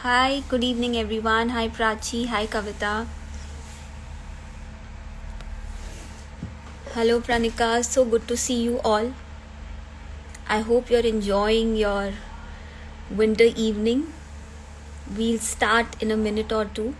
Hi, good evening everyone. Hi Prachi, hi Kavita. Hello Pranika, so good to see you all. I hope you're enjoying your winter evening. We'll start in a minute or two.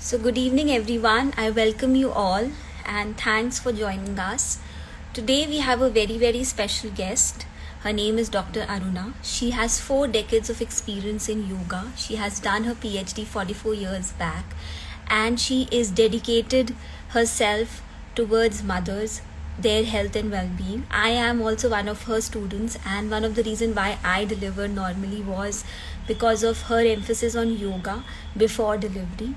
So, good evening everyone. I welcome you all and thanks for joining us. Today we have a very special guest. Her name is Dr. Aruna. She has 4 decades of experience in yoga. She has done her PhD 44 years back and she is dedicated herself towards mothers, their health and well-being. I am also one of her students, and one of the reasons why I delivered normally was because of her emphasis on yoga before delivery.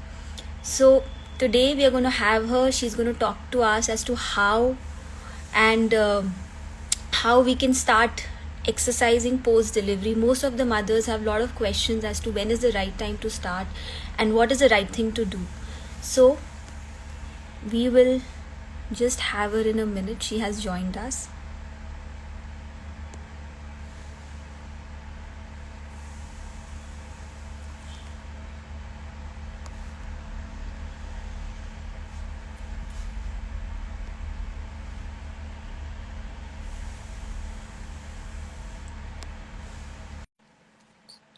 So today we are going to have her. She's going to talk to us as to how and how we can start exercising post delivery. Most of the mothers have a lot of questions as to when is the right time to start and what is the right thing to do. So we will just have her in a minute. She has joined us.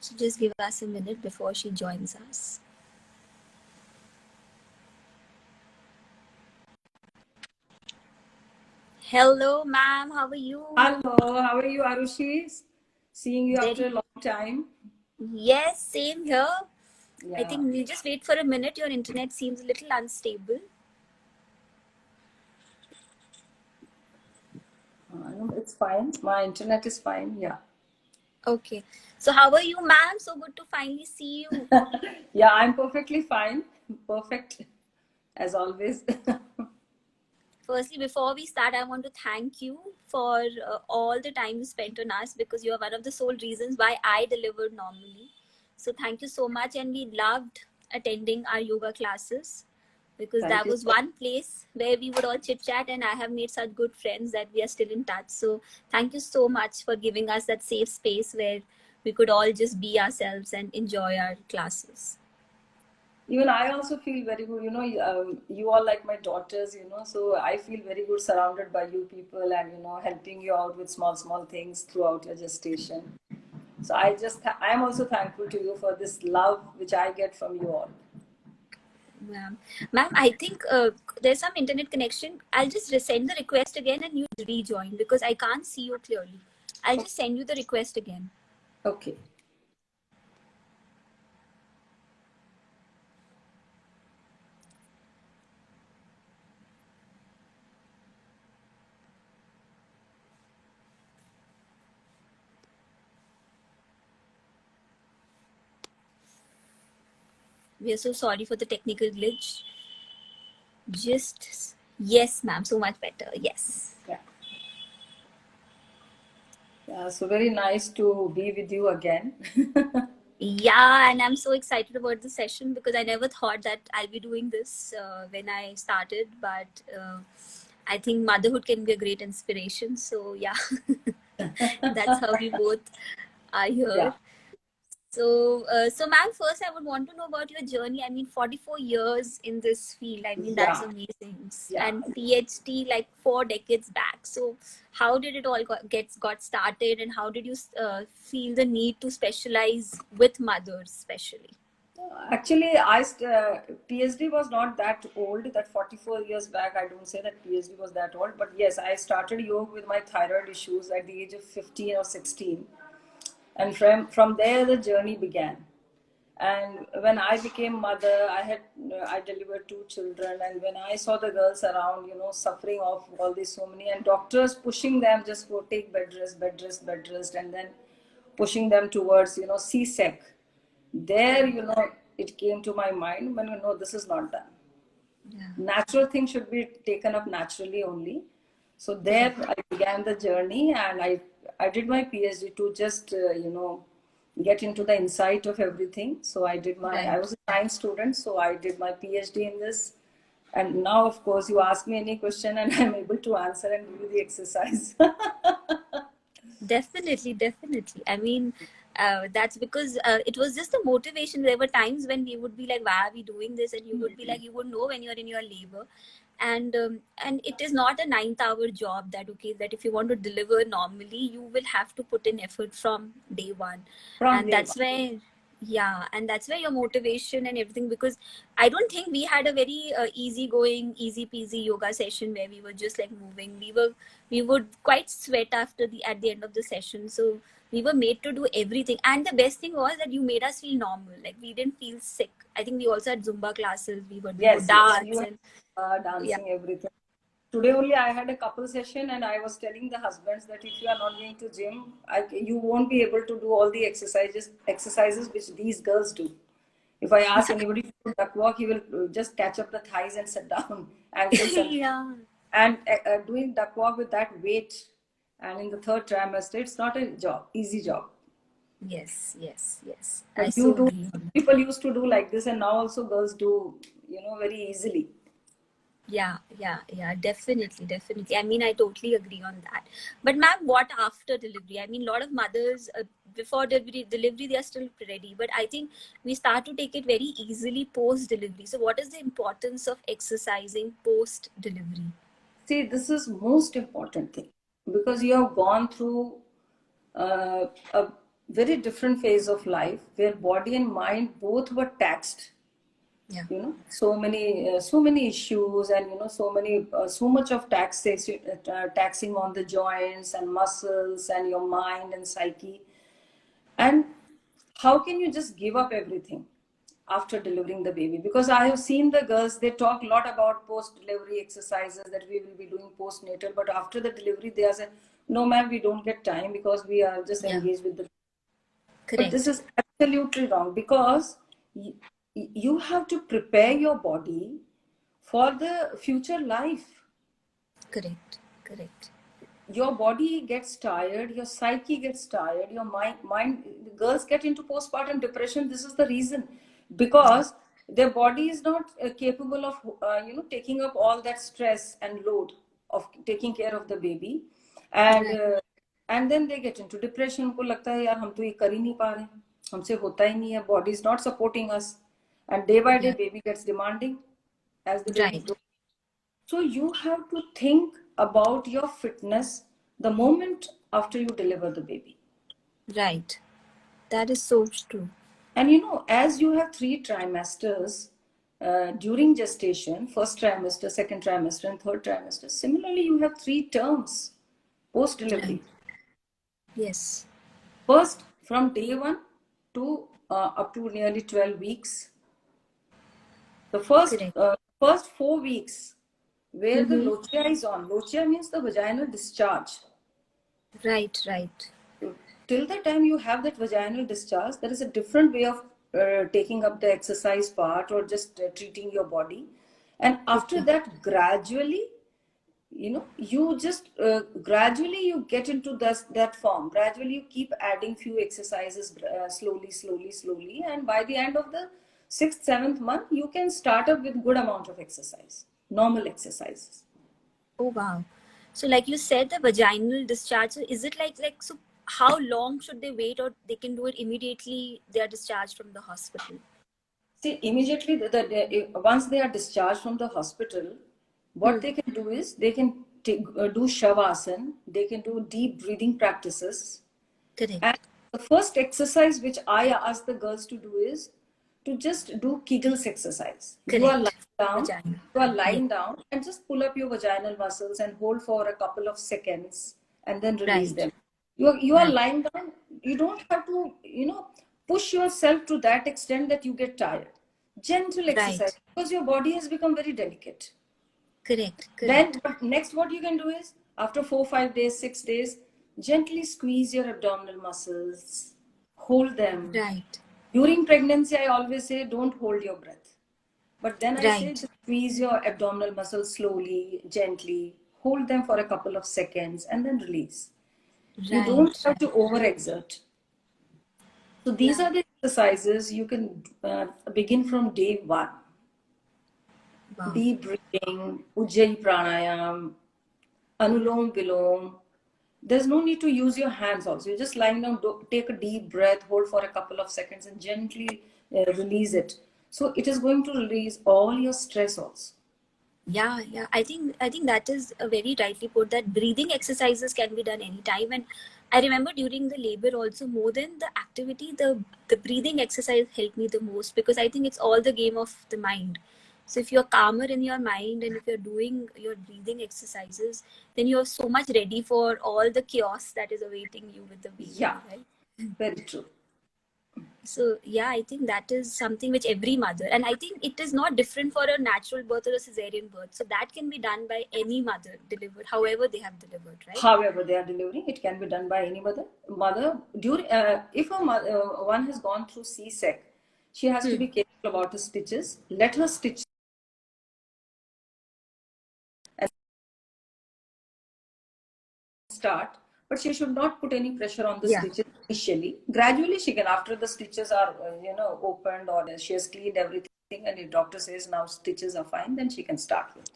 So just give us a minute before she joins us. Hello, ma'am. How are you? Hello, how are you, Arushi? Seeing you after Very. a long time. Yes, same here. I Yeah, think we'll just wait for a minute. Your internet seems a little unstable. no, it's fine. My internet is fine. Yeah. Okay. So how are you, ma'am? So good to finally see you. Yeah, I'm perfectly fine. Perfect as always. Firstly, before we start, I want to thank you for all the time you spent on us, because you are one of the sole reasons why I delivered normally. So thank you so much. And we loved attending our yoga classes, because Thank that you was so one place where we would all chit chat, and I have made such good friends that we are still in touch. So thank you so much for giving us that safe space where we could all just be ourselves and enjoy our classes. Even I also feel very good. You all like my daughters, so I feel very good surrounded by you people and, helping you out with small things throughout your gestation. So I am also thankful to you for this love which I get from you all. Ma'am, I think there's some internet connection. I'll just send the request again and you rejoin, because I can't see you clearly. I'll just send you the request again. Okay. We are so sorry for the technical glitch. Just, yes, ma'am, so much better. Yes. Yeah. Yeah, so very nice to be with you again. Yeah, and I'm so excited about the session, because I never thought that I'll be doing this when I started. But I think motherhood can be a great inspiration. So, yeah, that's how we both are here. Yeah, So, ma'am, first I would want to know about your journey. I mean, 44 years in this field. I mean, that's yeah, amazing. yeah. And PhD like 4 decades back. So, how did it all got started, and how did you feel the need to specialize with mothers, especially? Actually, PhD was not that old. That 44 years back, I don't say that PhD was that old, but yes, I started yoga with my thyroid issues at the age of 15 or 16, and from there the journey began. And when I became mother, I delivered 2 children, and when I saw the girls around, suffering of all this so many, and doctors pushing them just go take bed rest, bed rest, bed rest, and then pushing them towards C-sec. There, Right. it came to my mind when, no, this is not done. Yeah. Natural things should be taken up naturally only. So there I began the journey, and I did my PhD to just get into the insight of everything. So I Right. was a science student, so I did my PhD in this. And now, of course, you ask me any question and I'm able to answer and give you the exercise. Definitely, definitely. I mean, that's because it was just a motivation. There were times when we would be like, "Why are we doing this?" And you would be like, you would know when you're in your labor, and it is not a 9th hour job. That okay, that if you want to deliver normally, you will have to put in effort from day one, From and day that's one. where. Yeah, and that's where your motivation and everything, because I don't think we had a very easy going, easy peasy yoga session where we were just like moving. We would quite sweat after the at the end of the session. So we were made to do everything. And the best thing was that you made us feel normal. Like we didn't feel sick. I think we also had Zumba classes. We would Yes, yes. You dance and have yeah. dancing, everything. Today only I had a couple session, and I was telling the husbands that if you are not going to gym, you won't be able to do all the exercises which these girls do. If I ask anybody to do duck walk, he will just catch up the thighs and sit down, ankles Yeah. and doing duck walk with that weight. And in the third trimester, it's not a job, easy job. Yes, yes, yes. I But so you do. agree on that. People used to do like this, and now also girls do, very easily. Yeah, yeah, yeah, definitely, definitely. I mean, I totally agree on that. But ma'am, what after delivery? I mean, a lot of mothers before delivery they are still ready, but I think we start to take it very easily post delivery. So, what is the importance of exercising post delivery? See, this is most important thing because you have gone through a very different phase of life where body and mind both were taxed. Yeah, So many issues, and so much of taxation, taxing on the joints and muscles and your mind and psyche. And how can you just give up everything after delivering the baby? Because I have seen the girls, they talk a lot about post delivery exercises that we will be doing postnatal, but after the delivery, they are saying, no, ma'am, we don't get time because we are just yeah, engaged with the. But this correct, is absolutely wrong because you have to prepare your body for the future life. correct, correct. Your body gets tired, your psyche gets tired, your mind, girls get into postpartum depression. This is the reason, Yeah, because their body is not capable of taking up all that stress and load of taking care of the baby. and right, uh, and then they get into depression. उनको लगता है यार हम तो ये कर ही नहीं पा रहे, हमसे होता ही नहीं है, body is not supporting us, and day by day yeah, baby gets demanding as the baby right, grows. So you have to think about your fitness the moment after you deliver the baby. right. That is so true. And as you have 3 trimesters during gestation, first trimester, second trimester, and third trimester, similarly, you have 3 terms post Right. delivery. Yes, First, from day one to up to nearly 12 weeks. The correct. first 4 weeks, where the Mm-hmm. lochia is on. Lochia means the vaginal discharge. Right, right. Till the time you have that vaginal discharge, there is a different way of taking up the exercise part or just treating your body. And after Okay. that, gradually, you just gradually you get into that form. Gradually, you keep adding few exercises slowly, slowly, slowly. And by the end of the 6th, 7th month, you can start up with good amount of exercise, normal exercises. Oh wow. So like you said, the vaginal discharge. So is it like so? How long should they wait, or they can do it immediately? They are discharged from the hospital. See, immediately, once they are discharged from the hospital, what Hmm. they can do is they can do shavasana, they can do deep breathing practices. And Correct. the first exercise which I ask the girls to do is to just do Kegels exercise. Correct. Vagina. You are Yeah. lying down and just pull up your vaginal muscles and hold for a couple of seconds and then release Right. them. You are Right. lying down. You don't have to, push yourself to that extent that you get tired. Gentle exercise Right. because your body has become very delicate. Correct. Then Correct. next what you can do is after 4, 5 days, 6 days, gently squeeze your abdominal muscles, hold them, Right. During pregnancy, I always say don't hold your breath. But then I say Right. just squeeze your abdominal muscles slowly, gently, hold them for a couple of seconds and then release. You don't Right. have Right. to overexert. So these Yeah. are the exercises you can begin from day one. Wow. Deep breathing, Ujjayi pranayam, Anulom Vilom. There's no need to use your hands also. You're just lying down, take a deep breath, hold for a couple of seconds and gently release it. So it is going to release all your stress also. Yeah, yeah. I think that is a very rightly put, that breathing exercises can be done anytime. And I remember during the labor also, more than the activity, the breathing exercise helped me the most, because I think it's all the game of the mind. So if you're calmer in your mind and if you're doing your breathing exercises, then you're so much ready for all the chaos that is awaiting you with the Yeah, baby, right? very true. So yeah, I think that is something which every mother, and I think it is not different for a natural birth or a cesarean birth. So that can be done by any mother delivered, however they have delivered, right? However they are delivering, it can be done by any mother during if one has gone through c-sec, she has to Hmm. be careful about the stitches. Let her stitch and start, but she should not put any pressure on the Yeah. stitches initially. Gradually she can, after the stitches are opened or she has cleaned everything and the doctor says now stitches are fine, then she can start with.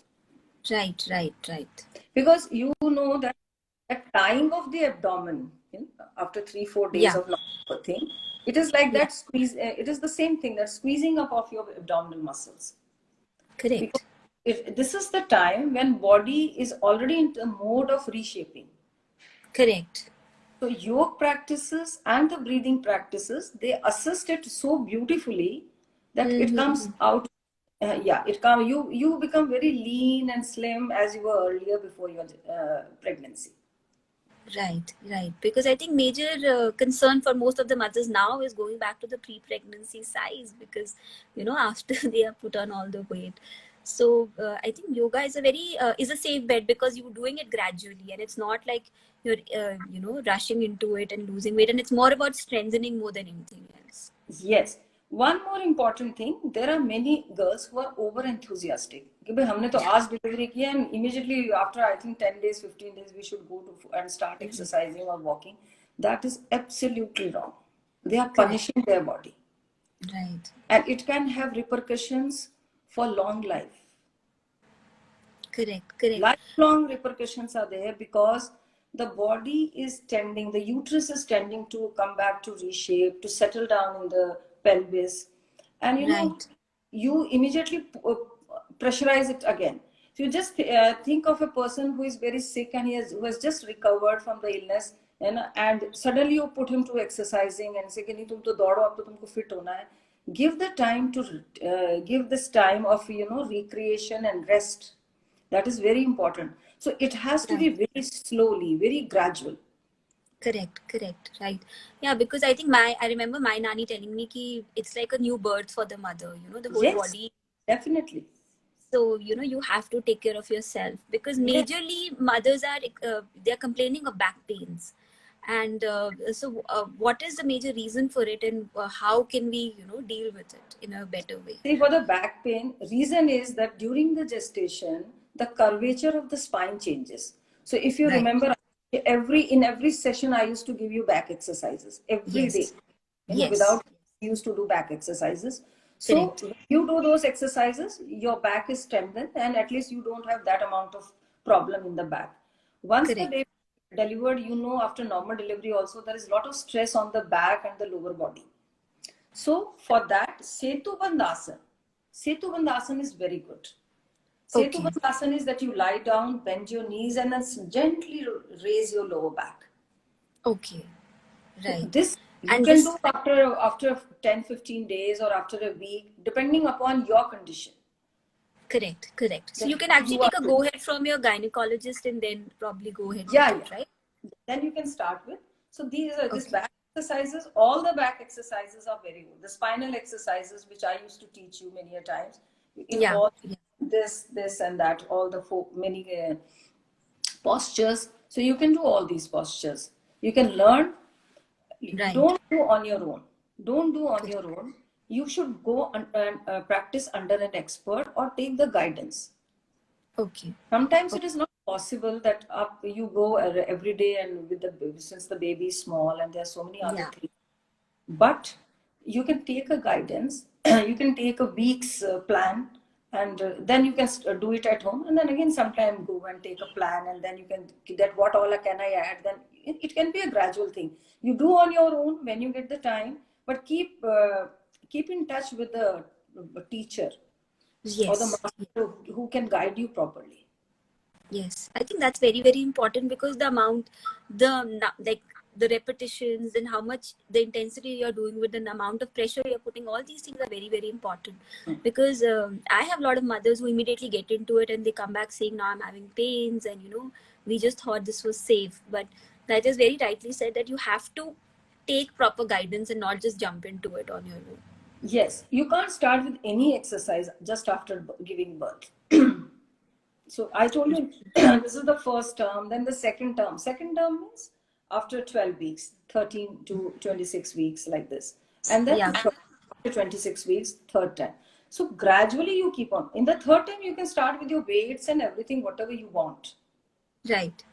Right, right, right. Because you know that at time of the abdomen, after 3-4 days Yeah, of normal thing, it is like yeah, that squeeze. It is the same thing, that squeezing up of your abdominal muscles. Because correct, if this is the time when body is already in the mode of reshaping. correct. So yoga practices and the breathing practices, they assist it so beautifully that it comes Mm-hmm. out. Yeah, it come. You become very lean and slim as you were earlier before your pregnancy. Right, right. Because I think major concern for most of the mothers now is going back to the pre-pregnancy size, because after they are put on all the weight. So I think yoga is a safe bet, because you're doing it gradually and it's not like you're rushing into it and losing weight, and it's more about strengthening more than anything else. Yes. One more important thing, there are many girls who are over enthusiastic. कि भाई हमने तो आज delivery किया and immediately after I think 10 days, 15 days we should go to and start exercising or walking. That is absolutely wrong. They are Correct. punishing their body. Right. And it can have repercussions for long life. Correct. Correct. Lifelong repercussions are there because the body is tending, the uterus is tending to come back to reshape, to settle down in the pelvis. And Right. you immediately pressurize it again. So you just think of a person who is very sick and who has just recovered from the illness, and suddenly you put him to exercising and say कि नहीं तुम तो दौड़ो अब तो तुमको fit होना है. Give the time to give this time of recreation and rest. That is very important. So it has to be Right. very slowly, very gradual. Correct, correct, right. Yeah, because I remember my nanny telling me ki it's like a new birth for the mother, the whole Yes, body. definitely. So, you have to take care of yourself, because Yes. majorly mothers they're complaining of back pains. And what is the major reason for it, and how can we, deal with it in a better way? See, for the back pain, reason is that during the gestation, the curvature of the spine changes. So if you Right. remember, in every session, I used to give you back exercises every day. Yes. Yes. Without used to do back exercises. So Correct. when you do those exercises, your back is strengthened, and at least you don't have that amount of problem in the back. Once the Correct. baby delivered, after normal delivery also there is a lot of stress on the back and the lower body. So for that, Setu Bandhasan. Setu Bandhasan is very good. Setu Okay. Bandhasan is that you lie down, bend your knees, and then gently raise your lower back. Okay. So Right. this you And can this. do after 10-15 days or after a week, depending upon your condition. Correct, correct. So That you can how actually you are take a doing. go ahead from your gynecologist and then probably go ahead with Yeah, it, right? yeah. Then you can start with. So these are this Okay. back exercises. All the back exercises are very good. The spinal exercises, which I used to teach you many a times, Yeah, involve yeah. this, and that. All the many postures. So you can do all these postures. You can learn. Right. Don't do on your own. don't do on your own. You should go and practice under an expert or take the guidance. Okay. Sometimes it is not possible that up you go every day and with the baby, since the baby is small and there are so many other Yeah. things. But you can take a guidance, you can take a week's plan, and then you can do it at home. And then again, sometime go and take a plan, and then you can that what all can I add. Then it can be a gradual thing. You do on your own when you get the time, but keep in touch with the teacher or the Yes. master who can guide you properly. Yes, I think that's very, very important because the amount, like the repetitions and how much the intensity you're doing with the amount of pressure you're putting, all these things are very, very important. Because I have a lot of mothers who immediately get into it and they come back saying, "Now I'm having pains," and we just thought this was safe. But that is very rightly said that you have to take proper guidance and not just jump into it on your own. Yes, you can't start with any exercise just after giving birth. So I told you this is the first term, then the second term. Second term means after 12 weeks, 13 to 26 weeks, like this. And then Yeah, after 26 weeks, third time. So gradually you keep on. In the third time, you can start with your weights and everything, whatever you want. right.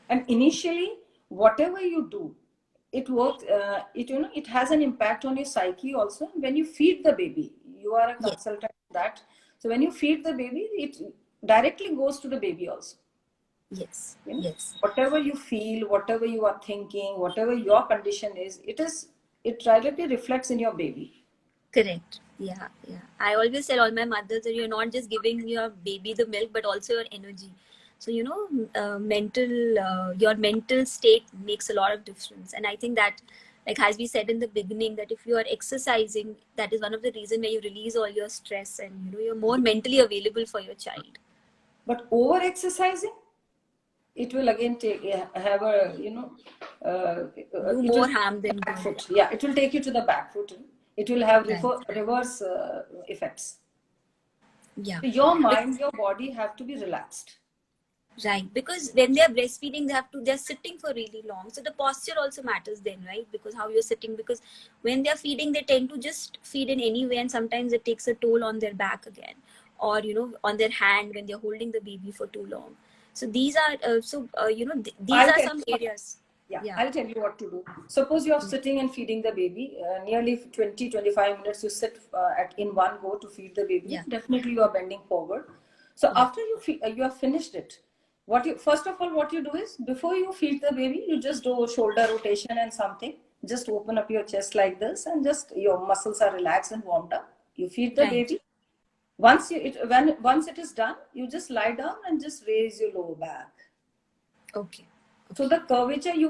And initially, whatever you do, it works. It has an impact on your psyche also. When you feed the baby, you are a Yes, consultant in that. So when you feed the baby, it directly goes to the baby also. yes, You know, yes. whatever you feel, whatever you are thinking, whatever your condition is, it directly reflects in your baby. Correct. Yeah, yeah. I always tell all my mothers that you're not just giving your baby the milk, but also your energy. So, your mental state makes a lot of difference. And I think that, like as we said in the beginning, that if you are exercising, that is one of the reasons where you release all your stress and, you're more mentally available for your child. But over exercising, it will again have a Do it will more harm than back good. foot. Yeah, it will take you to the back foot. It will have Right. reverse effects. Yeah. So your mind, your body have to be relaxed. Right, because when they're breastfeeding, they're sitting for really long. So the posture also matters then, right? Because how you're sitting, because when they're feeding, they tend to just feed in any way, and sometimes it takes a toll on their back again, or on their hand when they're holding the baby for too long. So these are these I'll are tell some you. areas. Yeah, Yeah, I'll tell you what to do. Suppose you're sitting and feeding the baby, nearly 20-25 minutes you sit in one go to feed the baby. yeah, Definitely you are bending forward. So yeah, after you have finished it, first of all, what you do is before you feed the baby, you just do shoulder rotation and something. Just open up your chest like this and just your muscles are relaxed and warmed up. You feed the right. baby. Once it is done, you just lie down and just raise your lower back. Okay, So okay, the curvature you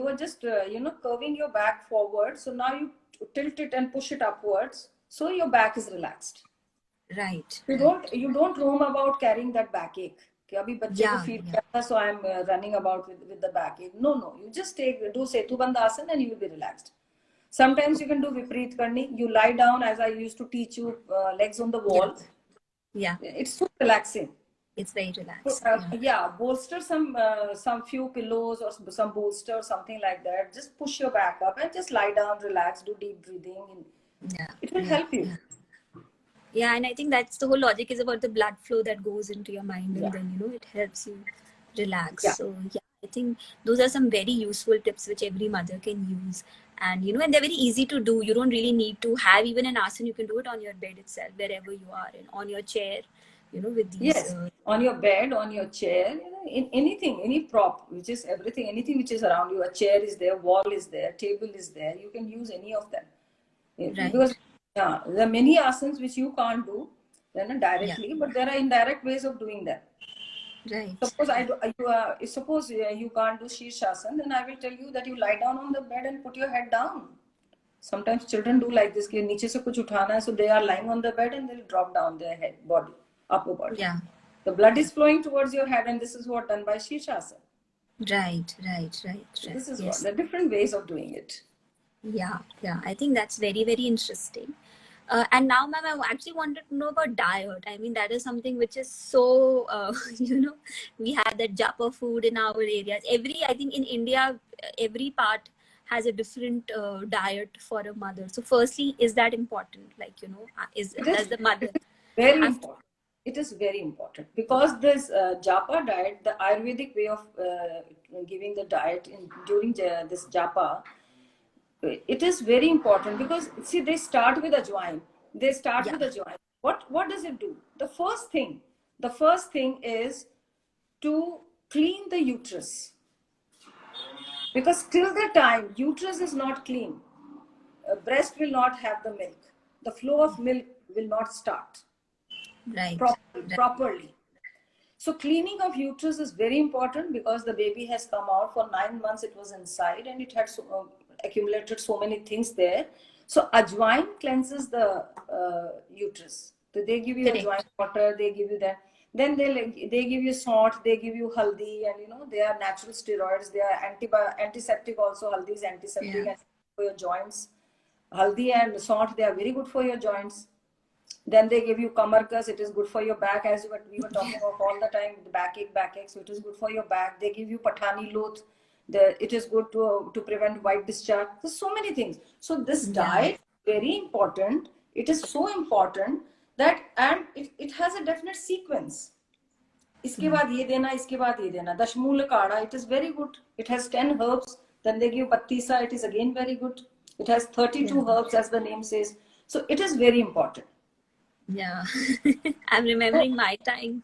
were just curving your back forward. So now you tilt it and push it upwards. So your back is relaxed. right, You right. don't roam about carrying that backache. कि अभी बच्चे को Yeah, feed yeah, करना, so I'm running about with the backache. No. You just do Setu Bandhasana and you will be relaxed. Sometimes you can do Vipreet Karni. You lie down as I used to teach you, legs on the yeah, wall. yeah. It's so relaxing. It's very relaxing. Yeah, Yeah, bolster some few pillows or some bolster, something like that. Just push your back up and just lie down, relax, do deep breathing, and yeah, it will yeah, help you. yeah. Yeah, and I think that's the whole logic is about the blood flow that goes into your mind, and Yeah, then it helps you relax. yeah. So yeah, I think those are some very useful tips which every mother can use, and and they're very easy to do. You don't really need to have even an asana. You can do it on your bed itself, wherever you are, and on your chair. With these. Yes, on your bed, on your chair, in anything, any prop, which is everything, anything which is around you. A chair is there, wall is there, table is there. You can use any of them. Right. Because yeah, there are many asanas which you can't do Yeah. directly, but there are indirect ways of doing that. Right. Suppose suppose you can't do Shirshasana, then I will tell you that you lie down on the bed and put your head down. Sometimes children do like this, कि नीचे से कुछ उठाना है, so they are lying on the bed and they'll drop down their body, upper body. Yeah. The blood is flowing towards your head, and this is what done by Shirshasana. Right. Right. Right. So Right. this is what Yes. the different ways of doing it. Yeah, yeah. I think that's very, very interesting. And now, ma'am, I actually wanted to know about diet. I mean, that is something which is so, we have that japa food in our areas. I think in India, every part has a different diet for a mother. So firstly, is that important? Like, is It does is the mother very have to? important. It is very important because this japa diet, the Ayurvedic way of giving the diet during this japa, it is very important because see they start with ajwain. They start Yeah, with ajwain. What does it do? The first thing is to clean the uterus, because till the time uterus is not clean, breast will not have the milk. The flow of milk will not start right, properly. So cleaning of uterus is very important because the baby has come out for 9 months. It was inside and it had accumulated so many things there. So ajwain cleanses the uterus. So they give you ajwain correct. water. They give you that. Then they give you salt. They give you haldi, and they are natural steroids. They are antiseptic also. Haldi is antiseptic Yeah, and for your joints. Haldi and salt, they are very good for your joints. Then they give you kamarkas. It is good for your back, as we were talking of all the time, the backache. So it is good for your back. They give you patani loth. It is good to prevent white discharge. There's so many things. So this yeah, diet very important. It is so important that, and it has a definite sequence. इसके yeah, बाद ये देना, इसके बाद ये देना. दशमूल काढ़ा, it is very good. It has 10 herbs. Then they give pattisa. It is again very good. It has yeah, 32 herbs, as the name says. So it is very important. yeah. I'm So, remembering my time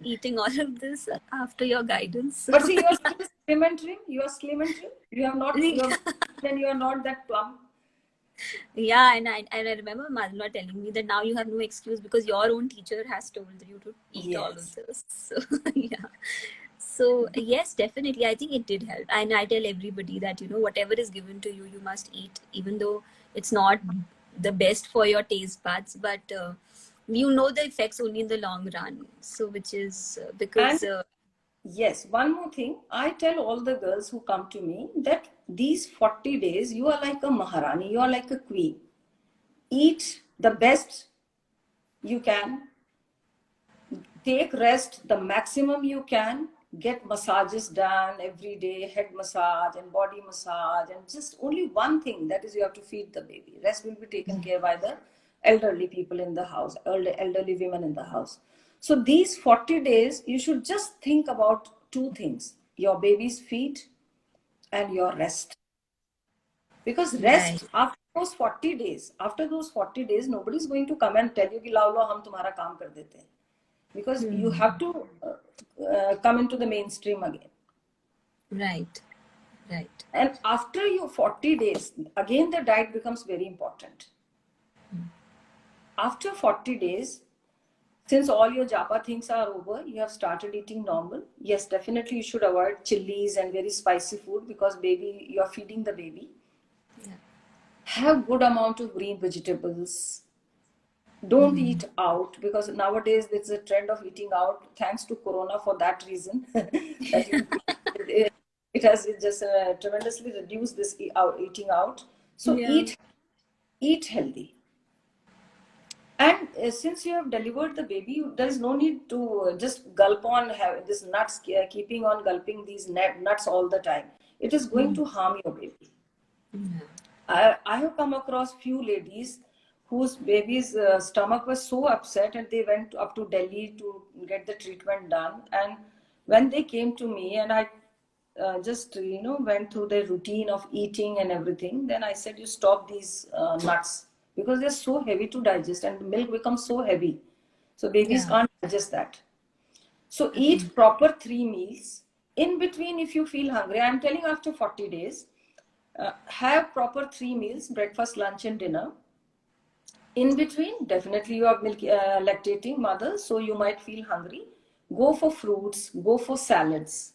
eating all of this after your guidance. but see, you are still slim and trim. You are slim and trim. You have not, you have, then you are not that plump. Yeah, and I remember Madhula telling me that now you have no excuse because your own teacher has told you to eat all of Yes. this. So yeah. So yes, definitely. I think it did help. And I tell everybody that, whatever is given to you, you must eat, even though it's not the best for your taste buds, but the effects only in the long run. So which is And because yes, one more thing. I tell all the girls who come to me that these 40 days, you are like a Maharani, you are like a queen. Eat the best you can, take rest the maximum you can, get massages done every day, head massage and body massage, and just only one thing, that is you have to feed the baby. Rest will be taken care by the elderly people in the house, elderly women in the house. So these 40 days, you should just think about two things: your baby's feet and your rest. Because right. rest after those 40 days, nobody is going to come and tell you कि लाओ लो हम तुम्हारा काम कर देते हैं, because you Hmm. have to come into the mainstream again. Right. Right. And after your 40 days, again the diet becomes very important. After 40 days, since all your japa things are over, you have started eating normal. Yes, definitely you should avoid chilies and very spicy food because you are feeding the baby. Yeah. Have good amount of green vegetables. Don't eat out, because nowadays there's a trend of eating out, thanks to corona, for that reason. That it has just tremendously reduced this eating out. So Yeah. eat healthy. And since you have delivered the baby, there is no need to just gulp on have this nuts, keeping on gulping these nuts all the time. It is going to harm your baby. Yeah. I have come across few ladies whose baby's stomach was so upset and they went up to Delhi to get the treatment done. And when they came to me and I just went through their routine of eating and everything, then I said, you stop these nuts because they're so heavy to digest and the milk becomes so heavy. So babies Yeah. can't digest that. So eat proper 3 meals. In between, if you feel hungry, I'm telling after 40 days, have proper 3 meals: breakfast, lunch, and dinner. In between, definitely you are lactating mother, so you might feel hungry. Go for fruits, go for salads.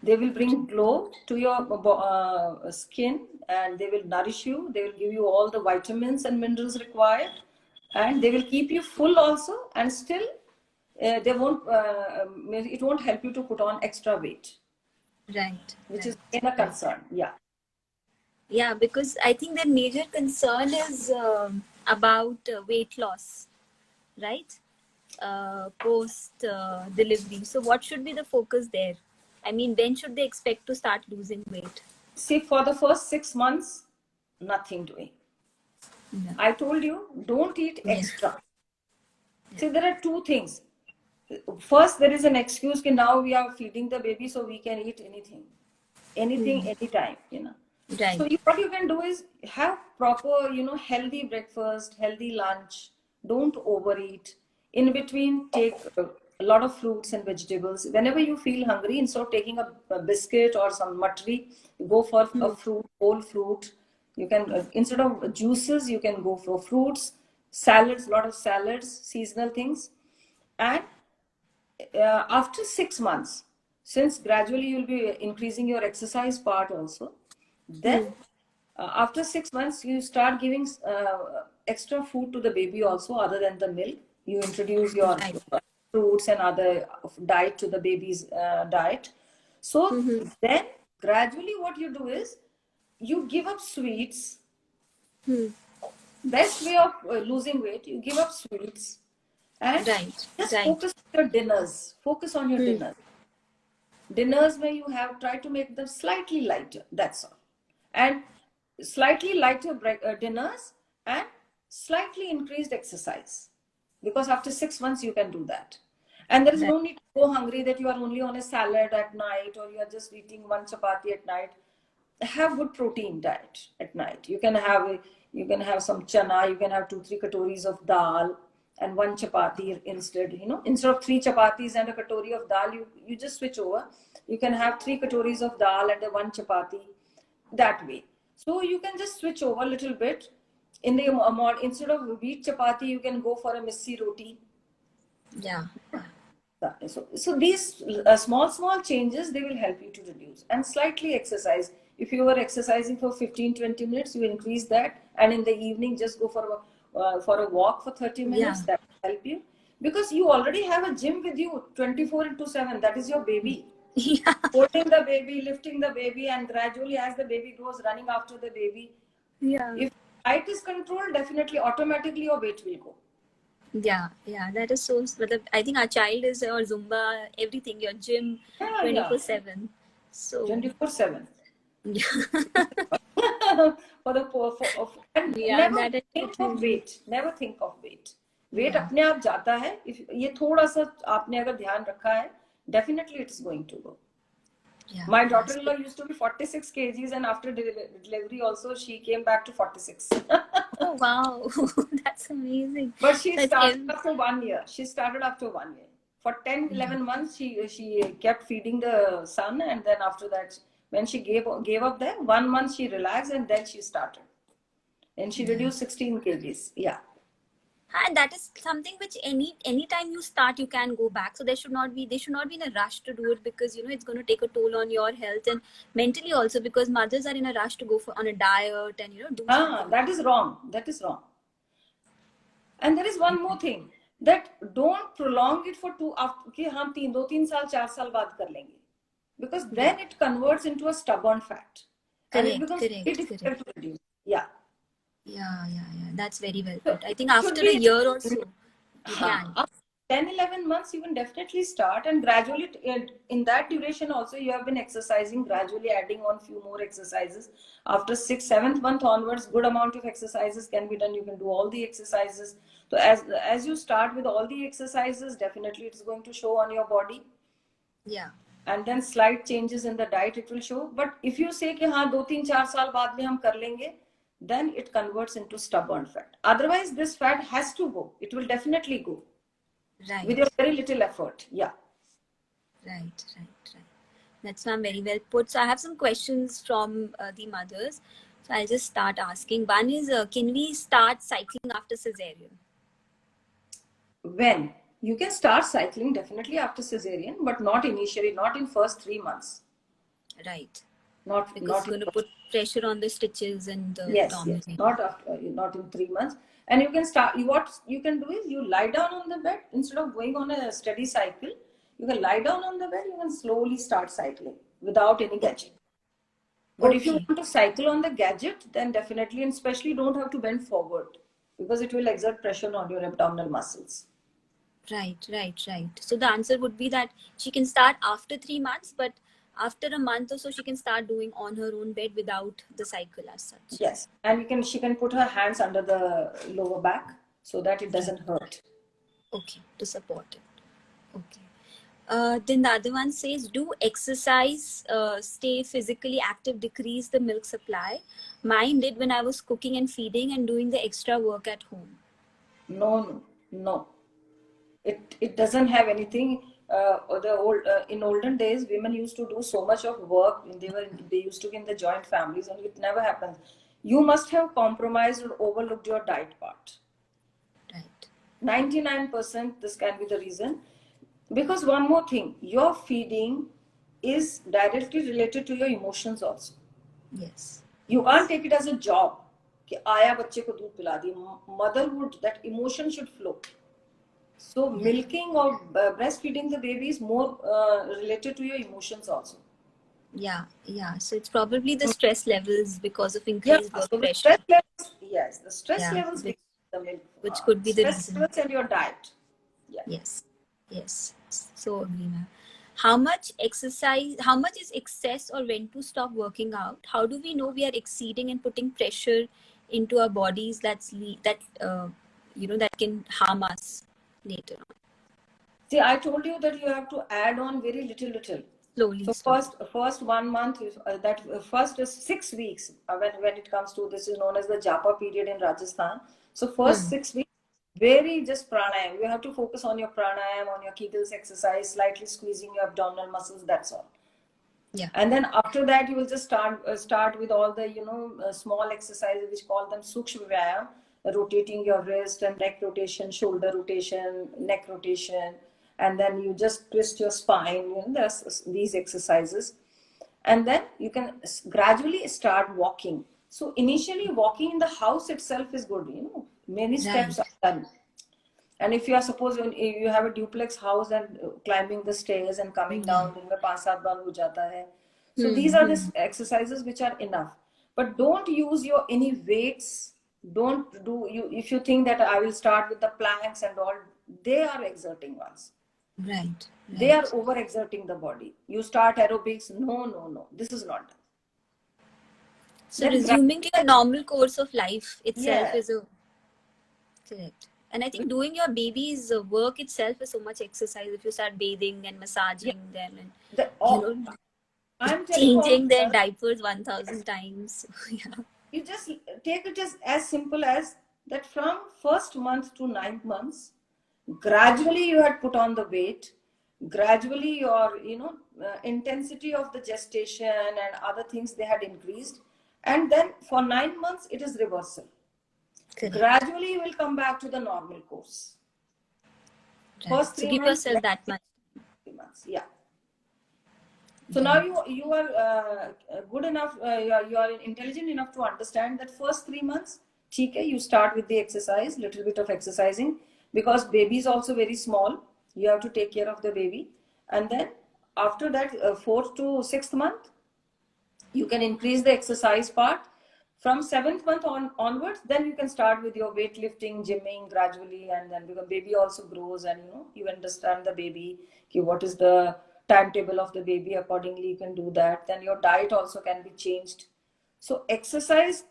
They will bring glow to your skin and they will nourish you. They will give you all the vitamins and minerals required, and they will keep you full also. And still, it won't help you to put on extra weight, Right. which is Right. in a Right. concern. Yeah. Yeah, because I think their major concern is about weight loss, right? Post delivery. So, what should be the focus there? I mean, when should they expect to start losing weight? See, for the first 6 months, nothing doing. Yeah. I told you, don't eat Yeah. extra. See, there are two things. First, there is an excuse that now we are feeding the baby, so we can eat anything, anytime, So Right. what you can do is have proper, healthy breakfast, healthy lunch. Don't overeat. In between, take a lot of fruits and vegetables. Whenever you feel hungry, instead of taking a biscuit or some matri, go for a fruit, whole fruit. You can, instead of juices, you can go for fruits, salads, lot of salads, seasonal things. And after 6 months, since gradually you'll be increasing your exercise part also, then after 6 months you start giving extra food to the baby also, other than the milk. You introduce your Right. fruits and other diet to the baby's diet. So then gradually what you do is you give up sweets. Best way of losing weight, you give up sweets and Right. just Right. focus on your dinners. Focus on your dinners. Dinners where you have tried to make them slightly lighter, that's all. And slightly lighter dinners and slightly increased exercise, because after 6 months you can do that. And there is Right. no need to go hungry that you are only on a salad at night or you are just eating one chapati at night. Have good protein diet at night. You can have some chana, you can have 2-3 katoris of dal and one chapati instead. Instead of 3 chapatis and a katori of dal, you just switch over. You can have 3 katoris of dal and a one chapati, that way. So you can just switch over a little bit. In the instead of wheat chapati, you can go for a missi roti. Yeah. So these small changes, they will help you to reduce. And slightly exercise. If you were exercising for 15-20 minutes, you increase that. And in the evening, just go for a walk for 30 Yeah. minutes. That will help you. Because you already have a gym with you 24/7. That is your baby. Yeah. Holding the baby, lifting the baby, and gradually as the baby grows, running after the baby. Yeah. If height is controlled, definitely automatically your weight will go. Yeah, yeah, that is so. I think our child is your Zumba, everything, your gym, Yeah. 24/7. So 24/7. yeah, And yeah, never that is think of definitely. weight. Never think of weight. Weight Yeah, अपने आप जाता है. If ये थोड़ा सा आपने अगर ध्यान रखा है, definitely it's going to go. yeah, My yeah. daughter-in-law used to be 46 kgs, and after delivery also she came back to 46. Oh wow, that's amazing. But she That's started after 1 year. She started after 1 year. For 10, yeah, 11 months, she kept feeding the son, and then after that, when she gave up there, 1 month she relaxed, and then she started. And she yeah. reduced 16 kgs. Yeah. And that is something which anytime you start, you can go back. So they should not be in a rush to do it, because it's going to take a toll on your health and mentally also, because mothers are in a rush to go on a diet and do something. That is wrong. That is wrong. And there is one more thing, that don't prolong it for कि हम 2-3 साल 4 साल बाद कर लेंगे, because then it converts into a stubborn fat, and it becomes very Correct. difficult to reduce. Yeah. Yeah, yeah, yeah. That's very well So put. I think it should after a be year or so, you can. after 10-11 months you can definitely start, and gradually in that duration also you have been exercising, gradually adding on few more exercises. After 6-7th month onwards, good amount of exercises can be done. You can do all the exercises. So as you start with all the exercises, definitely it's going to show on your body. Yeah. And then slight changes in the diet it will show. But if you say कि हाँ 2-3-4 साल बाद में हम कर लेंगे, then it converts into stubborn fat. Otherwise, this fat has to go. It will definitely go Right. with your very little effort. Yeah. Right. That's not very well put. So I have some questions from the mothers. So I'll just start asking. One is, can we start cycling after cesarean? When? You can start cycling definitely after cesarean, but not initially, not in first 3 months. Right. Not Because not it's going to put pressure on the stitches and the yes, abdomen. not after, not in 3 months. And you can start. What you can do is you lie down on the bed instead of going on a steady cycle. You can lie down on the bed. You can slowly start cycling without any gadget. But if you Okay. want to cycle on the gadget, then definitely, and especially don't have to bend forward, because it will exert pressure on your abdominal muscles. Right. So the answer would be that she can start after 3 months, but after a month or so, she can start doing on her own bed without the cycle as such. Yes, and she can put her hands under the lower back so that it doesn't hurt. Okay, to support it. Okay. Then the other one says, do exercise, stay physically active, decrease the milk supply? Mine did when I was cooking and feeding and doing the extra work at home. No. It doesn't have anything. In olden days, women used to do so much of work. They used to be in the joint families, and it never happens. You must have compromised or overlooked your diet part. Right. 99% this can be the reason. Because one more thing, your feeding is directly related to your emotions also. Yes. You can't take it as a job. कि आया बच्चे को दूध पिला दी. Motherhood, that emotion should flow. So milking or breastfeeding the baby is more related to your emotions also. Yeah. So it's probably the stress levels because of increased blood pressure. The stress levels which, the milk. Which could be the stress reason. levels and your diet. Yeah. Yes. So agree, ma'am. How much is excess, or when to stop working out? How do we know we are exceeding and putting pressure into our bodies that can harm us later on? See, I told you that you have to add on very little. Slowly. So first 1 month, first is 6 weeks. When it comes to, this is known as the Japa period in Rajasthan. So first 6 weeks, very just pranayam. You have to focus on your pranayam, on your Kegels exercise, slightly squeezing your abdominal muscles. That's all. Yeah. And then after that, you will just start with all the small exercises, which call them Sukshma Vyayam, rotating your wrist and neck rotation, shoulder rotation, neck rotation, and then you just twist your spine. There's these exercises, and then you can gradually start walking. So initially, walking in the house itself is good. Many steps are done. And if you are, suppose you have a duplex house and climbing the stairs and coming down, then 5-7 baar ho jata hai. So these are the exercises which are enough. But don't use your any weights. Don't do if you think that I will start with the planks and all. They are exerting ones. Right. They are overexerting the body. You start aerobics. No. This is not done. So resuming to your normal course of life itself is correct. And I think doing your baby's work itself is so much exercise. If you start bathing and massaging them and changing their diapers 1,000 times. You just take it as simple as that. From first month to 9th months, gradually you had put on the weight. Gradually your intensity of the gestation and other things, they had increased. And then for 9 months, it is reversal. Correct. Gradually, you will come back to the normal course. Right. First 3 months, give yourself that much. 3 months, yeah. So now you are good enough. You are intelligent enough to understand that first 3 months, you start with the exercise, little bit of exercising, because baby is also very small. You have to take care of the baby, and then after that, 4th to 6th month, you can increase the exercise part. From 7th month onwards, then you can start with your weightlifting, gymming gradually, and then because baby also grows, and you understand the baby, what is the timetable of the baby, accordingly you can do that. Then your diet also can be changed. So exercise,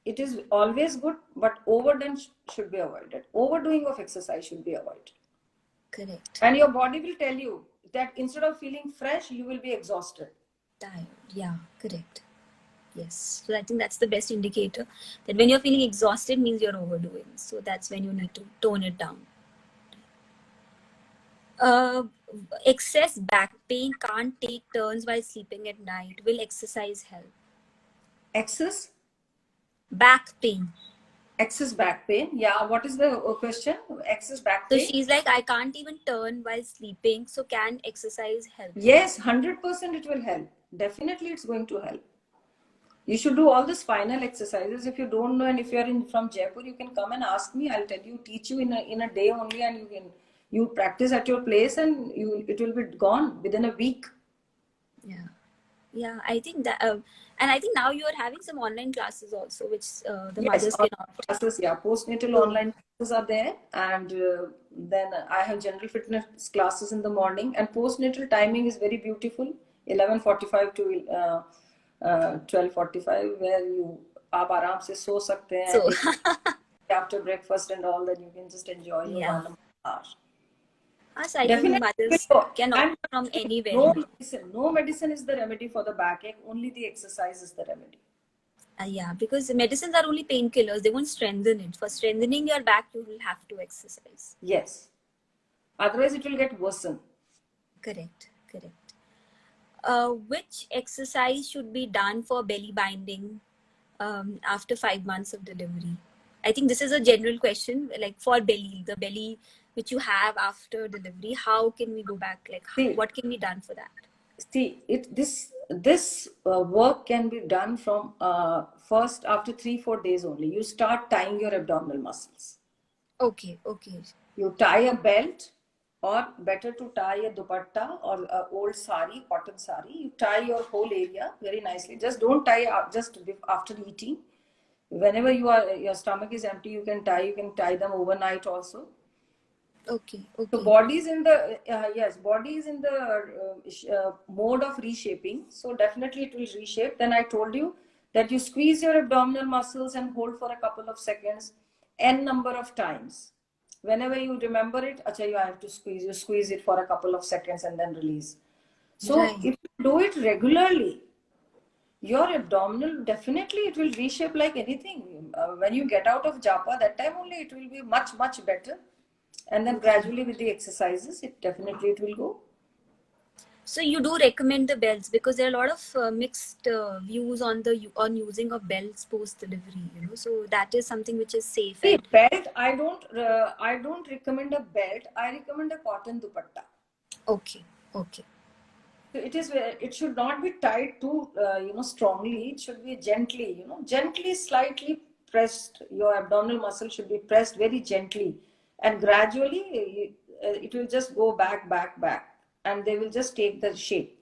it is always good, but overdone should be avoided. Overdoing of exercise should be avoided. Correct. And your body will tell you that instead of feeling fresh, you will be exhausted. Tired. Yeah, correct. Yes. So I think that's the best indicator, that when you're feeling exhausted means you're overdoing. So that's when you need to tone it down. Excess back pain, can't take turns while sleeping at night. Will exercise help? Excess? Back pain. Excess back pain? Yeah. What is the question? Excess back pain? So she's like, I can't even turn while sleeping. So can exercise help? Yes, 100% it will help. Definitely it's going to help. You should do all the spinal exercises. If you don't know, and if you are from Jaipur, you can come and ask me. I'll tell you, teach you in a day only, and you practice at your place, and it will be gone within a week. Yeah. I think that, and I think now you are having some online classes also, which the mothers can opt. Classes, yeah, postnatal online classes are there, and then I have general fitness classes in the morning, and postnatal timing is very beautiful. 11:45 to 12:45, where आप आराम से सो सकते हैं. So, After breakfast and all, then you can just enjoy your yeah. 1 hour. I think Definitely. mothers can And opt from anywhere. no medicine is the remedy for the backache. Only the exercise is the remedy. Yeah, because medicines are only painkillers. They won't strengthen it. For strengthening your back, you will have to exercise. Yes. Otherwise, it will get worsen. Correct. Which exercise should be done for belly binding after 5 months of delivery? I think this is a general question, like for belly, the belly which you have after delivery. How can we go back? Like, what can be done for that? See, this work can be done from first after 3-4 days only. You start tying your abdominal muscles. Okay. You tie a belt, or better to tie a dupatta or a old sari, cotton sari. You tie your whole area very nicely. Just don't tie just after eating. Whenever your stomach is empty, you can tie them overnight also. Okay. So body is in the mode of reshaping. So definitely it will reshape. Then I told you that you squeeze your abdominal muscles and hold for a couple of seconds, n number of times. Whenever you remember it, you have to squeeze. You squeeze it for a couple of seconds and then release. So if you do it regularly, your abdominal, definitely it will reshape like anything. When you get out of japa, that time only it will be much better. And then gradually with the exercises, it will go. So you do recommend the belts, because there are a lot of mixed views on using of belts post delivery. So that is something which is safe. See, belt, I don't recommend a belt. I recommend a cotton dupatta. Okay. So it should not be tied too strongly. It should be gently, slightly pressed. Your abdominal muscle should be pressed very gently, and gradually it will just go back, and they will just take the shape,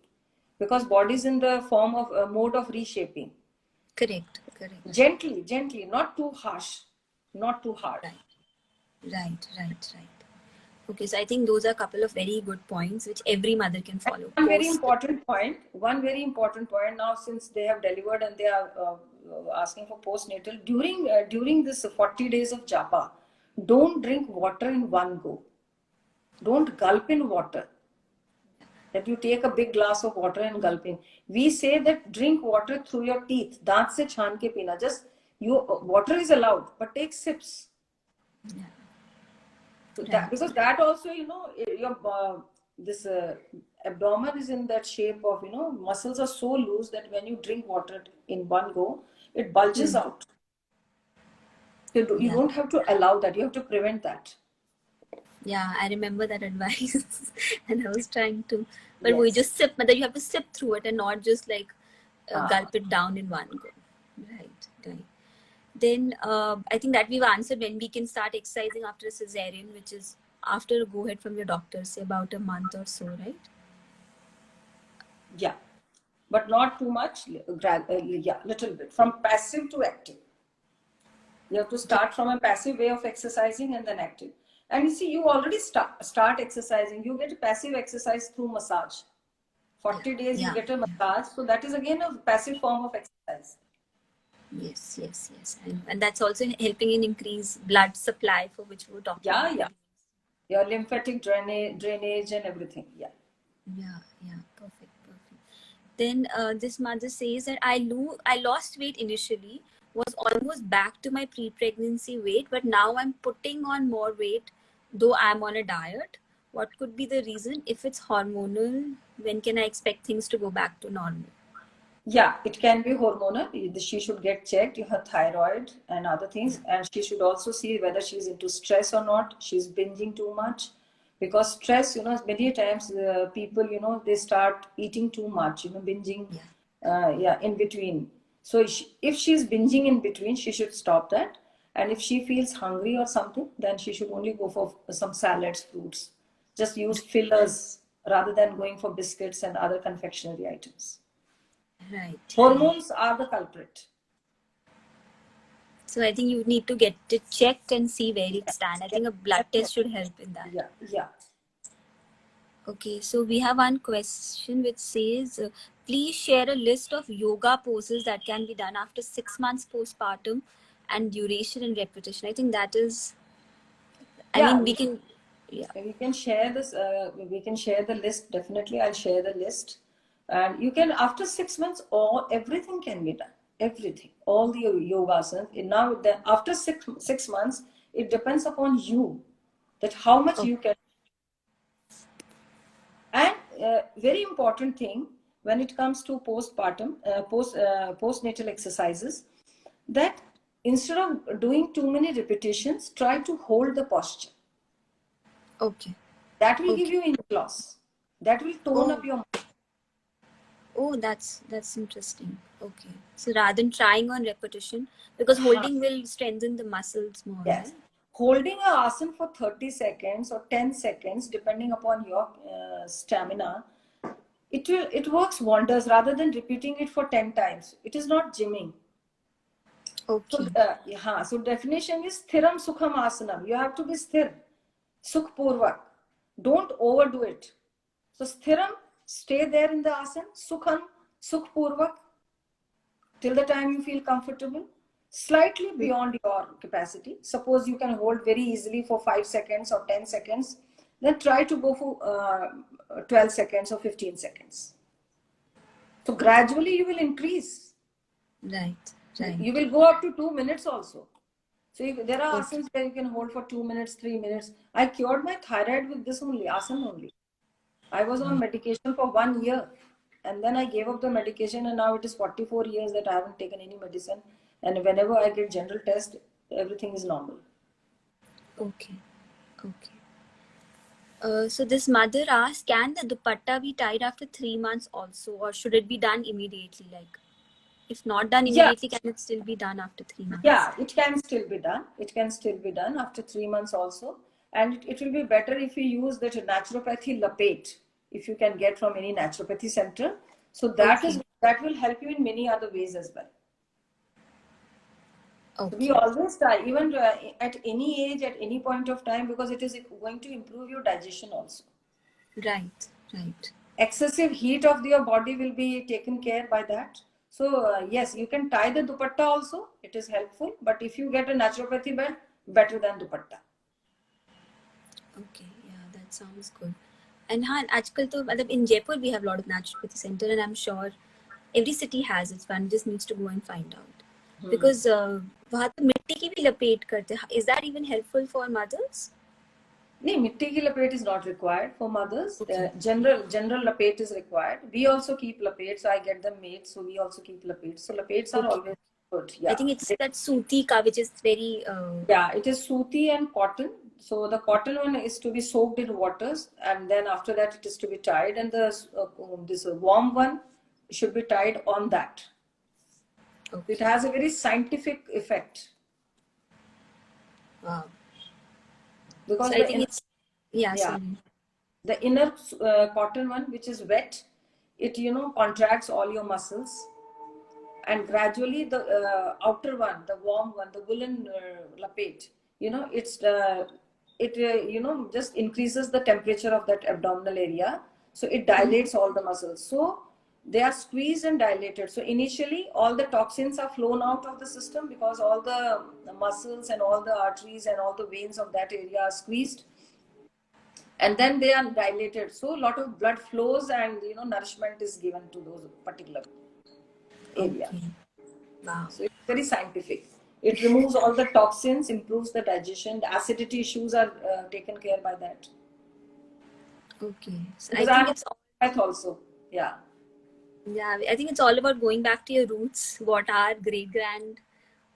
because body is in the form of mode of reshaping. Correct. Gently, not too harsh, not too hard. Right. Okay, so I think those are a couple of very good points which every mother can follow. One very important point now, since they have delivered and they are asking for postnatal, during this 40 days of japa, don't drink water in one go. Don't gulp in water. That you take a big glass of water and gulp in. We say that drink water through your teeth. Daant se chhaan ke peena. Water is allowed, but take sips. Yeah. So because that also, your this abdomen is in that shape of, muscles are so loose that when you drink water in one go, it bulges out. So you don't have to allow that. You have to prevent that. Yeah, I remember that advice. And I was trying to, but we just sip, but you have to sip through it and not just like gulp it down in one go. Right. Then I think that we've answered when we can start exercising after a cesarean, which is after a go ahead from your doctor, say about a month or so, right? Yeah, but not too much. Little bit. From passive to active. You have to start from a passive way of exercising and then active. And you see, you already start exercising. You get passive exercise through massage. 40 days you get a massage. So that is again a passive form of exercise. Yes. And that's also helping in increase blood supply, for which we're talking about. Yeah. Your lymphatic drainage and everything. Yeah. Perfect. Then this mother says that I lost weight initially, was almost back to my pre-pregnancy weight, but now I'm putting on more weight, though I'm on a diet. What could be the reason? If it's hormonal, when can I expect things to go back to normal? Yeah, it can be hormonal. She should get checked, her thyroid and other things. And she should also see whether she's into stress or not. She's binging too much. Because stress, many times people, they start eating too much, binging in between. So if she's binging in between, she should stop that. And if she feels hungry or something, then she should only go for some salads, fruits. Just use fillers rather than going for biscuits and other confectionery items. Right. Hormones are the culprit. So I think you need to get it checked and see where it stands. I think a blood test should help in that. Yeah. Okay, so we have one question which says, please share a list of yoga poses that can be done after 6 months postpartum and duration and repetition. I think that is, I Yeah, mean, we can, yeah. we can share this. We can share the list. Definitely, I'll share the list. And you can, after 6 months, all everything can be done. Everything, all the yoga asanas. And now, after six months, it depends upon you that how much Oh, you can. And very important thing when it comes to postnatal exercises, that instead of doing too many repetitions, try to hold the posture. okay, That will give okay. you inch loss. That will tone Oh, up your. oh, that's interesting. Okay. So rather than trying on repetition, because Huh. holding will strengthen the muscles more, Yes. right? Holding a asana for 30 seconds or 10 seconds, depending upon your stamina, it works wonders rather than repeating it for 10 times. It is not gymming. So, Okay. yeah, so definition is sthiram sukham asanam. You have to be sthir, sukh purvak. Don't overdo it. So sthiram, stay there in the asana. Sukham, sukh purvak, till the time you feel comfortable. Slightly beyond your capacity. Suppose you can hold very easily for 5 seconds or 10 seconds. Then try to go for 12 seconds or 15 seconds. So gradually you will increase. Right, You right. will go up to 2 minutes also. So there are Okay. asanas where you can hold for 2 minutes, 3 minutes. I cured my thyroid with this only, asana only. I was on medication for 1 year, and then I gave up the medication, and now it is 44 years that I haven't taken any medicine. And whenever I get general test, everything is normal. Okay. Okay. So this mother asked, can the dupatta be tied after 3 months also, or should it be done immediately? Like, if not done Yeah, immediately, can it still be done after 3 months? yeah, it can still be done. It can still be done after 3 months also. And it will be better if you use that naturopathy lapet, if you can get from any naturopathy center. So Okay. that will help you in many other ways as well. We Okay. always try, even at any age, at any point of time, because it is going to improve your digestion also. Right. Right. Excessive heat of your body will be taken care by that. So yes, you can tie the dupatta also. It is helpful. But if you get a naturopathy belt, better than dupatta. Okay. Yeah, that sounds good. And हाँ आजकल तो मतलब in Jaipur we have a lot of naturopathy center, and I'm sure every city has it. One just needs to go and find out. Because वहाँ तो मिट्टी की भी लपेट करते हैं. Is that even helpful for mothers? Nee, mitti ki lapet is not required for mothers. Okay. General lapet is required. We also keep lapet, so I get them made. So we also keep lapets. So lapets are Okay. always good. I Yeah. think it's that suti ka which is very Yeah, it is suti and cotton. So the cotton one is to be soaked in waters, and then after that it is to be tied, and this warm one should be tied on that. It okay. has a very scientific effect Wow. because So I think it's yeah, yeah, sorry. the inner cotton one, which is wet, it contracts all your muscles, and gradually the outer one, the warm one, the woolen lapet, it just increases the temperature of that abdominal area, so it dilates all the muscles, so they are squeezed and dilated. So initially all the toxins are flown out of the system because all the muscles and all the arteries and all the veins of that area are squeezed, and then they are dilated, so a lot of blood flows, and nourishment is given to those particular area. Okay. Wow. So it's very scientific. It removes all the toxins, improves the digestion. The acidity issues are taken care by that. Okay. So I Because think I'm it's all, that also. Yeah. yeah, I think it's all about going back to your roots, what our great Yeah.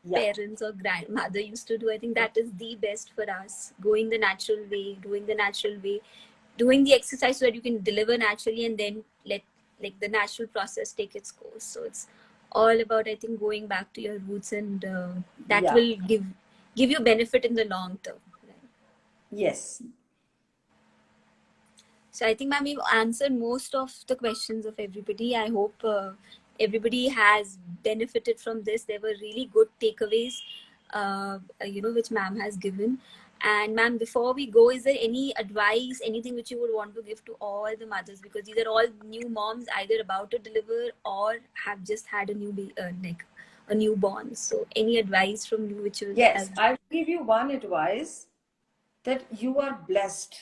grandparents or grandmother used to do. I think that is the best for us. Going the natural way, doing the natural way, doing the exercise so that you can deliver naturally and then let like the natural process take its course. So it's all about, I think, going back to your roots, and that Yeah. will give you benefit in the long term. Right? Yes. So I think, ma'am, we've answered most of the questions of everybody. I hope everybody has benefited from this. There were really good takeaways, which ma'am has given. And ma'am, before we go, is there any advice, anything which you would want to give to all the mothers? Because these are all new moms, either about to deliver or have just had a like a newborn. So any advice from you which will Yes, help? I'll give you one advice, that you are blessed.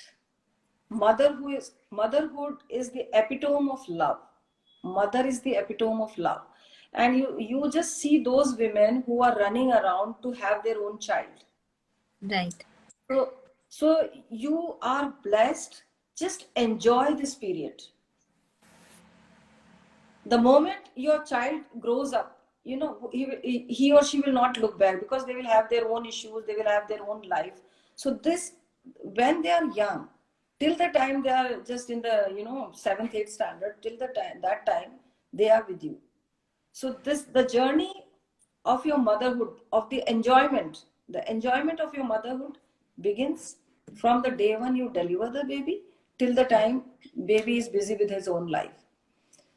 Motherhood is the epitome of love. Mother is the epitome of love. And you just see those women who are running around to have their own child. Right. So you are blessed. Just enjoy this period. The moment your child grows up, you know, he or she will not look back, because they will have their own issues, they will have their own life. So this, when they are young, till the time they are just in the, you know, 7th 8th standard, till the time, that time they are with you. So this, the journey of your motherhood, of the enjoyment of your motherhood begins from the day when you deliver the baby till the time baby is busy with his own life.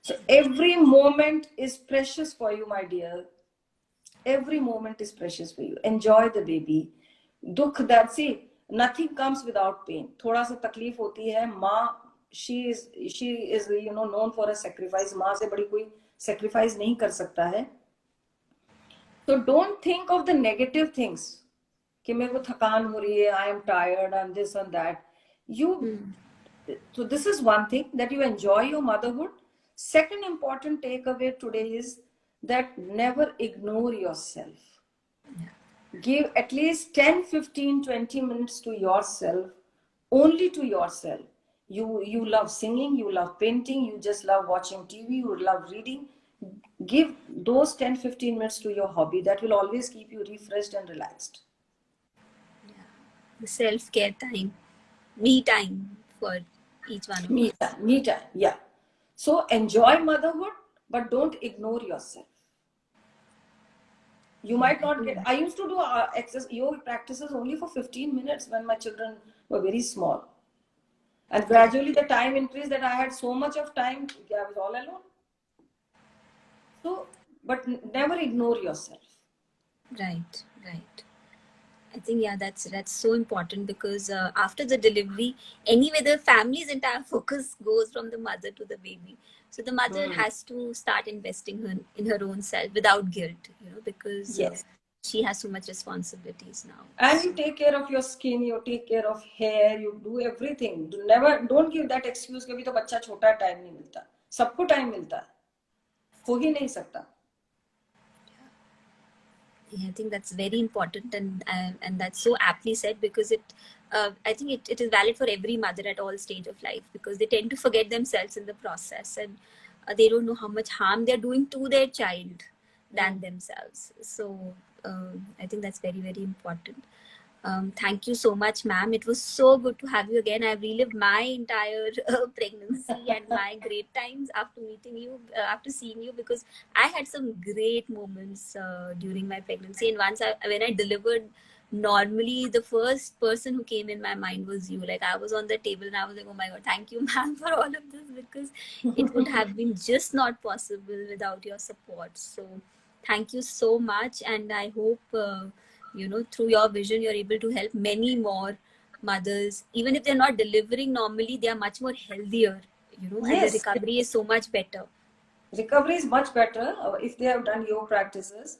So every moment is precious for you, my dear. Every moment is precious for you. Enjoy the baby. Dukh that, see, nothing comes without pain. थोड़ा सा तकलीफ होती है. माँ, she is you know known for a sacrifice. माँ से बड़ी कोई sacrifice नहीं कर सकता है. So don't think of the negative things. कि मेरे को थकान हो रही है. I am tired. I'm this and that. So this is one thing, that you enjoy your motherhood. Second important takeaway today is that never ignore yourself. Give at least 10, 15, 20 minutes to yourself, only to yourself. You love singing, you love painting, you just love watching TV, you love reading. Give those 10, 15 minutes to your hobby. That will always keep you refreshed and relaxed. The self-care time, me time for each one of us. Me time, yeah. So enjoy motherhood, but don't ignore yourself. You might not get. I used to do yoga practices only for 15 minutes when my children were very small. And gradually the time increased, that I had so much of time, I was all alone. So, but never ignore yourself. Right. I think, yeah, that's so important, because after the delivery, anyway, the family's entire focus goes from the mother to the baby. So the mother has to start investing in her own self without guilt, because Yes. she has so much responsibilities now. And you take care of your skin, you take care of hair, you do everything. Don't give that excuse कि अभी तो बच्चा छोटा है, time नहीं मिलता. सबको time मिलता है. हो ही नहीं सकता. Yeah, I think that's very important, and that's so aptly said, because I think it is valid for every mother at all stage of life, because they tend to forget themselves in the process, and they don't know how much harm they're doing to their child than themselves. So I think that's very, very important. Thank you so much, ma'am. It was so good to have you again. I've relived my entire pregnancy and my great times after meeting you, after seeing you, because I had some great moments during my pregnancy. And when I delivered, normally the first person who came in my mind was you. Like, I was on the table and I was like, oh my God, thank you, ma'am, for all of this, because it would have been just not possible without your support. So thank you so much. And I hope, through your vision, you're able to help many more mothers. Even if they're not delivering normally, they are much more healthier, and the Yes. recovery is so much better. Recovery is much better if they have done yoga practices.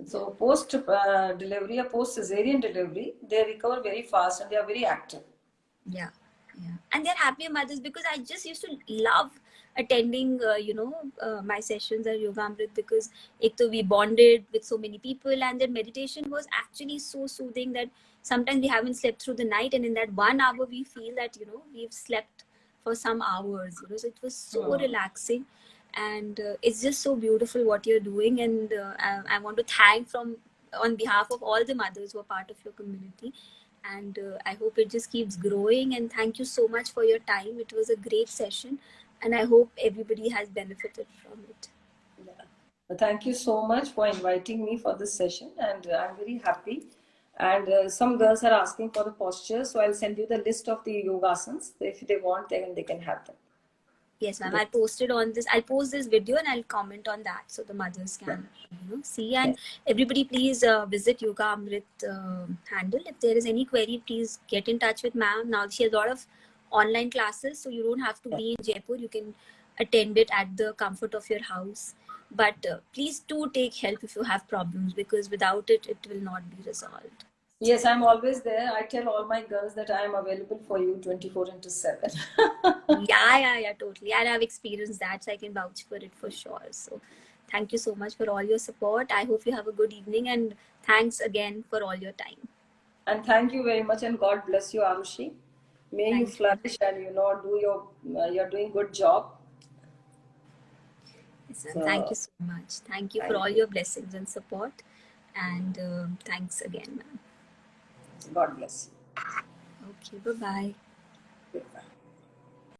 So post delivery or post cesarean delivery, they recover very fast and they are very active. Yeah. And they're happier mothers, because I just used to love attending, my sessions at Yoga Amrit, because we bonded with so many people, and their meditation was actually so soothing that sometimes we haven't slept through the night, and in that 1 hour we feel that, we've slept for some hours, so it was so relaxing. And it's just so beautiful what you're doing, and I want to thank on behalf of all the mothers who are part of your community. And I hope it just keeps growing, and thank you so much for your time. It was a great session, and I hope everybody has benefited from it. Yeah. Thank you so much for inviting me for this session, and I'm very happy. And some girls are asking for the posture, so I'll send you the list of the yoga asanas. If they want, then they can have them. Yes, ma'am. I'll post it on this. I'll post this video and I'll comment on that so the mothers can, see. And everybody, please visit Yoga Amrit handle. If there is any query, please get in touch with ma'am. Now she has a lot of online classes, so you don't have to be in Jaipur. You can attend it at the comfort of your house. But please do take help if you have problems, because without it, it will not be resolved. Yes, I'm always there. I tell all my girls that I am available for you 24 into 7. Yeah, totally. And I've experienced that, so I can vouch for it for sure. So thank you so much for all your support. I hope you have a good evening, and thanks again for all your time. And thank you very much, and God bless you, Arushi. May you Thank you. flourish and do you're doing good job. Yes, ma'am. So, Thank you so much. Thank you for all your blessings and support. And thanks again, ma'am. God bless. Okay, bye-bye.